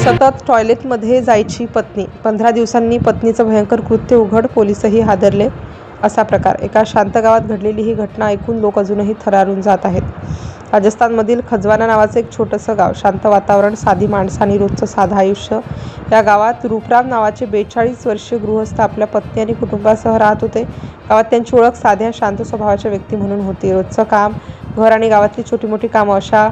सतत टॉयलेटमध्ये जायची पत्नी, 15 दिवसांनी पत्नीचं भयंकर कृत्य उघड, पोलीसही हादरले. असा प्रकार. एका शांत गावात घडलेली ही घटना ऐकून लोक अजूनही थरारून जात आहेत. राजस्थानमधील खजवाना नावाचं एक छोटंसं गाव, शांत वातावरण, साधी माणसं आणि रोजचं साधं आयुष्य. या गावात रूपराम नावाचे 42 वर्षीय गृहस्थ आपल्या पत्नी आणि कुटुंबासह राहत होते. गावात त्यांची ओळख साध्या शांत स्वभावाच्या व्यक्ती म्हणून होती. रोजचं काम, घर आणि गावातली छोटी मोठी कामं अशा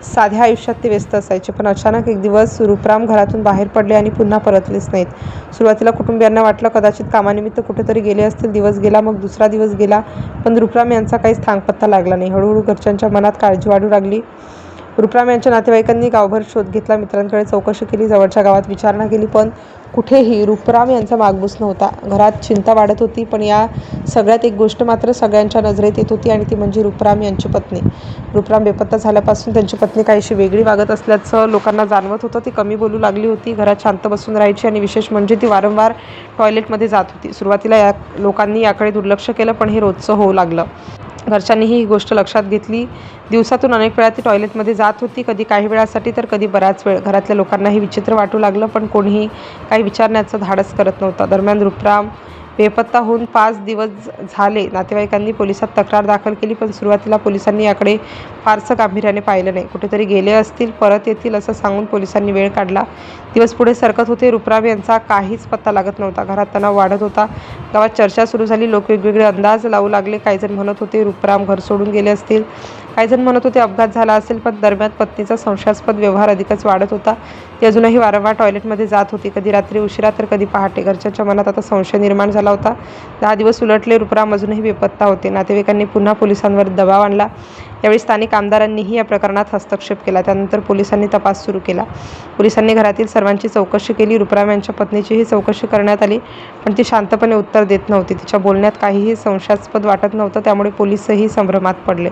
साध्या आयुष्यात ते व्यस्त असायचे. पण अचानक एक दिवस रूपराम घरातून बाहेर पडले आणि पुन्हा परतलेच नाहीत. सुरुवातीला कुटुंबियांना वाटलं कदाचित कामानिमित्त कुठेतरी गेले असतील. दिवस गेला, मग दुसरा दिवस गेला, पण रूपराम यांचा काहीच थांगपत्ता लागला नाही. हळूहळू घरच्यांच्या मनात काळजी वाढू लागली. रूपराम यांच्या नातेवाईकांनी गावभर शोध घेतला, मित्रांकडे चौकशी केली, जवळच्या गावात विचारणा केली, पण कुठेही रूपराम यांचा मागमूस नव्हता. घरात चिंता वाढत होती, पण या सगळ्यात एक गोष्ट मात्र सगळ्यांच्या नजरेत येत होती आणि ती म्हणजे रूपराम यांची पत्नी. रूपराम बेपत्ता झाल्यापासून त्यांची पत्नी काहीशी वेगळी वागत असल्याचं लोकांना जाणवत होतं. ती कमी बोलू लागली होती, घरात शांत बसून राहायची आणि विशेष म्हणजे ती वारंवार टॉयलेटमध्ये जात होती. सुरुवातीला लोकांनी याकडे दुर्लक्ष केलं, पण हे रोजचं होऊ लागलं. घरच्यांनीही ही गोष्ट लक्षात घेतली. दिवसातून अनेक वेळा ती टॉयलेटमध्ये जात होती, कधी काही वेळासाठी तर कधी बराच वेळ. घरातल्या लोकांनाही विचित्र वाटू लागलं, पण कोणीही काही विचारण्याचं धाडस करत नव्हतं. दरम्यान रूपराम बेपत्ता होऊन 5 दिवस झाले. नातेवाईकांनी पोलिसात तक्रार दाखल केली, पण सुरुवातीला पोलिसांनी याकडे फारसं गांभीर्याने पाहिलं नाही. कुठेतरी गेले असतील, परत येतील असं सांगून पोलिसांनी वेळ काढला. दिवस पुढे सरकत होते. रूपराम यांचा काहीच पत्ता लागत नव्हता. घरात तणाव वाढत होता. गावात चर्चा सुरू झाली. लोक वेगवेगळे अंदाज लावू लागले. काहीजण म्हणत होते रूपराम घर सोडून गेले असतील, काहीजण म्हणत होते अपघात झाला असेल. पण दरम्यान पत्नीचा संशयास्पद व्यवहार अधिकच वाढत होता. ती अजूनही वारंवार टॉयलेटमध्ये जात होती, कधी रात्री उशिरा तर कधी पहाटे. घरच्यांच्या मनात आता संशय निर्माण झाला होता. 10 दिवस उलटले. रूपराम अजूनही बेपत्ता होते. नातेवाईकांनी पुन्हा पोलिसांवर दबाव आणला. यावेळी स्थानिक आमदारांनीही या प्रकरणात हस्तक्षेप केला. त्यानंतर पोलिसांनी तपास सुरू केला. पोलिसांनी घरातील सर्वांची चौकशी केली. रूपराम यांच्या पत्नीचीही चौकशी करण्यात आली, पण ती शांतपणे उत्तर देत नव्हती. तिच्या बोलण्यात काहीही संशयास्पद वाटत नव्हतं. त्यामुळे पोलीसही संभ्रमात पडले.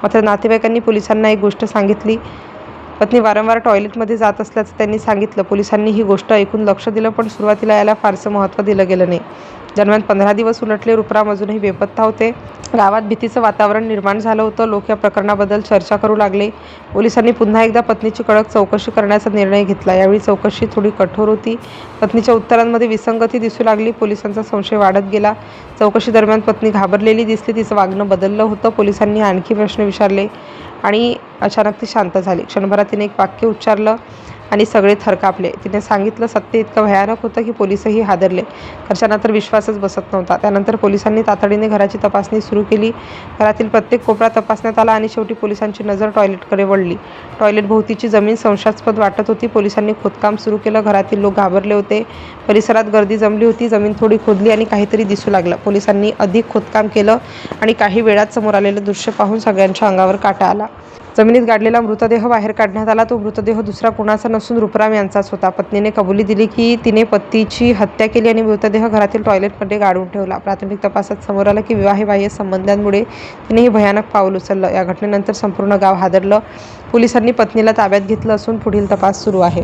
मात्र नातेवाईकांनी पोलिसांना एक गोष्ट सांगितली. पत्नी वारंवार टॉयलेटमध्ये जात असल्याचं त्यांनी सांगितलं. पोलिसांनी ही गोष्ट ऐकून लक्ष दिलं, पण सुरुवातीला याला फारसं महत्त्व दिलं गेलं नाही. दरम्यान 15 दिवस उलटले. रूपराम अजूनही बेपत्ता होते. गावात भीतीचं वातावरण निर्माण झालं होतं. लोक या प्रकरणाबद्दल चर्चा करू लागले. पोलिसांनी पुन्हा एकदा पत्नीची कडक चौकशी करण्याचा निर्णय घेतला. यावेळी चौकशी थोडी कठोर होती. पत्नीच्या उत्तरांमध्ये विसंगती दिसू लागली. पोलिसांचा संशय वाढत गेला. चौकशी दरम्यान पत्नी घाबरलेली दिसली. तिचं वागणं बदललं होतं. पोलिसांनी आणखी प्रश्न विचारले आणि अचानक ती शांत झाली. क्षणभरात तिने एक वाक्य उच्चारलं आणि सगळे थरकापले. तिने सांगितलं, सत्य इतकं भयानक होतं की पोलीसही हादरले. घरच्यांना तर विश्वासच बसत नव्हता. त्यानंतर पोलिसांनी तातडीने घराची तपासणी सुरू केली. घरातील प्रत्येक कोपरा तपासण्यात आला आणि शेवटी पोलिसांची नजर टॉयलेटकडे वळली. टॉयलेट भोवतीची जमीन संशयास्पद वाटत होती. पोलिसांनी खोदकाम सुरू केलं. घरातील लोक घाबरले होते. परिसरात गर्दी जमली होती. जमीन थोडी खोदली आणि काहीतरी दिसू लागलं. पोलिसांनी अधिक खोदकाम केलं आणि काही वेळात समोर आलेलं दृश्य पाहून सगळ्यांच्या अंगावर काटा आला. जमिनीत गाडलेला मृतदेह बाहेर काढण्यात आला. तो मृतदेह दुसरा कोणाचा नसून रूपराम यांचाच होता. पत्नीने कबुली दिली की तिने पतीची हत्या केली आणि मृतदेह घरातील टॉयलेटमध्ये गाडून ठेवला. प्राथमिक तपासात समोर आलं की विवाहबाह्य संबंधांमुळे तिने हे भयानक पाऊल उचललं. या घटनेनंतर संपूर्ण गाव हादरलं. पोलिसांनी पत्नीला ताब्यात घेतलं असून पुढील तपास सुरू आहे.